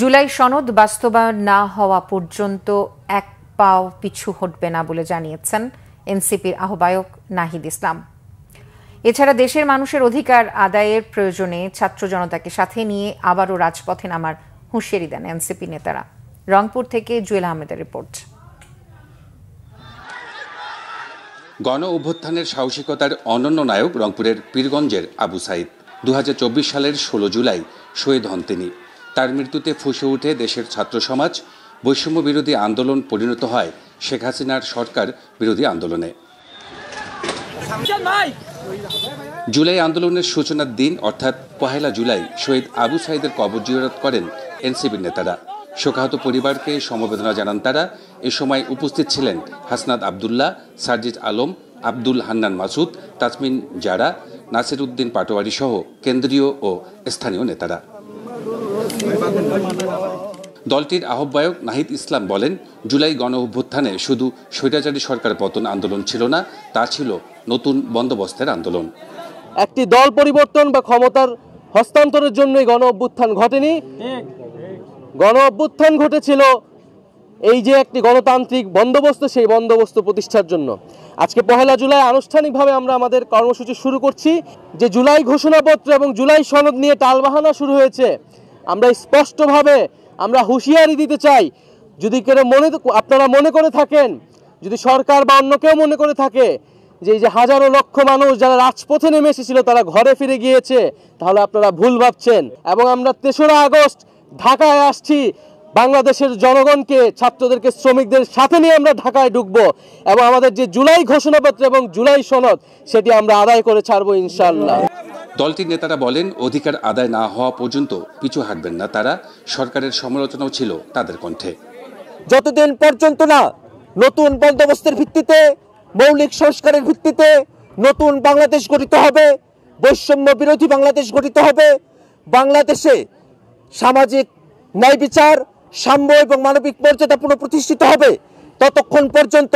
জুলাই সনদ বাস্তবায়ন না হওয়া পর্যন্ত এক পাও পিছু হটবে না বলে জানিয়েছেন এনসিপির আহ্বায়ক নাহিদ ইসলাম। এছাড়া দেশের মানুষের অধিকার আদায়ের প্রয়োজনে ছাত্র জনতাকে সাথে নিয়ে আবারও রাজপথে নামার হুঁশিয়ারি দেন এনসিপি নেতারা। রংপুর থেকে জুয়েল আহমেদের রিপোর্ট। গণ অভ্যুত্থানের সাহসিকতার অনন্য নায়ক রংপুরের পীরগঞ্জের আবু সাইদ। 2024 সালের 16 জুলাই শহীদ হন তিনি। তার মৃত্যুতে ফুঁসে উঠে দেশের ছাত্র সমাজ। বৈষম্য বিরোধী আন্দোলন পরিণত হয় শেখ হাসিনার সরকার বিরোধী আন্দোলনে। জুলাই আন্দোলনের সূচনার দিন অর্থাৎ 1 জুলাই শহীদ আবু সাইদের কবর জিয়ারত করেন এনসিপির নেতারা। শোকাহত পরিবারকে সমবেদনা জানান তারা। এ সময় উপস্থিত ছিলেন হাসনাত আবদুল্লাহ, সার্জিস আলম, আব্দুল হান্নান মাসুদ, তাসমিন জারা, নাসির উদ্দিন পাটোয়ারি সহ কেন্দ্রীয় ও স্থানীয় নেতারা। দলটির আহ্বায়ক নাহিদ ইসলাম বলেন, জুলাই গণ অভ্যুত্থানে শুধু স্বৈরাচারী সরকার পতন আন্দোলন ছিল না, তা ছিল নতুন বন্দোবস্তের আন্দোলন। একটি দল পরিবর্তন বা ক্ষমতার হস্তান্তরের জন্যই গণ অভ্যুত্থান ঘটেনি। গণ অভ্যুত্থান ঘটেছিল এই যে একটি গণতান্ত্রিক বন্দোবস্ত, সেই বন্দোবস্ত প্রতিষ্ঠার জন্য। আজকে 1 জুলাই আনুষ্ঠানিকভাবে আমরা আমাদের কর্মসূচি শুরু করছি। যে জুলাই ঘোষণাপত্র এবং জুলাই সনদ নিয়ে টালবাহানা শুরু হয়েছে, আমরা স্পষ্টভাবে আমরা হুঁশিয়ারি দিতে চাই, যদি কেউ আপনারা মনে করে থাকেন, যদি সরকার বা অন্য কেউ মনে করে থাকে যে এই যে হাজারো লক্ষ মানুষ যারা রাজপথে নেমে এসেছিল তারা ঘরে ফিরে গিয়েছে, তাহলে আপনারা ভুল ভাবছেন। এবং আমরা 3রা আগস্ট ঢাকায় আসছি, বাংলাদেশের জনগণকে, ছাত্রদেরকে, শ্রমিকদের সাথে নিয়ে আমরা ঢাকায় ঢুকবো এবং আমাদের যে জুলাই ঘোষণাপত্র এবং জুলাই সনদ সেটি আমরা আদায় করে ছাড়বো ইনশাআল্লাহ। দলটির নেতারা বলেন, অধিকার আদায় না হওয়া পর্যন্ত পিছু হাঁটবেন না তারা। সরকারের সমালোচনাও ছিল তাদের কণ্ঠে। যতদিন পর্যন্ত না নতুন বন্দোবস্তের ভিত্তিতে, মৌলিক সংস্কারের ভিত্তিতে নতুন বাংলাদেশ গঠিত হবে, বৈষম্য বিরোধী বাংলাদেশ গঠিত হবে, বাংলাদেশে সামাজিক ন্যায় বিচার, সাম্য এবং মানবিক মর্যাদা পুনঃপ্রতিষ্ঠিত হবে, ততক্ষণ পর্যন্ত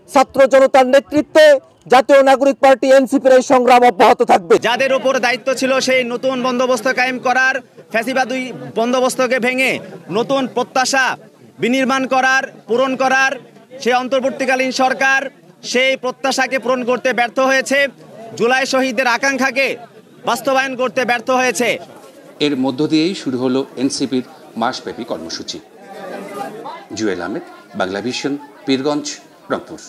ছাত্র জনতার নেতৃত্বে জাতীয় নাগরিক পার্টি এনসিপির এই সংগ্রাম অব্যাহত থাকবে। যাদের উপর দায়িত্ব ছিল সেই নতুন বন্দোবস্ত কায়েম করার, ফ্যাসিবাদী বন্দোবস্তকে ভেঙে নতুন প্রত্যাশা বিনির্মাণ করার, পূরণ করার, সেই অন্তর্বর্তীকালীন সরকার সেই প্রত্যাশাকে পূরণ করতে ব্যর্থ হয়েছে। জুলাই শহীদদের আকাঙ্ক্ষাকে বাস্তবায়ন করতে ব্যর্থ হয়েছে। এর মধ্য দিয়েই শুরু হলো এনসিপির মাসব্যাপী কর্মসূচি। জুয়েল আহমেদ, বাংলাভিশন, পীরগঞ্জ, রংপুর।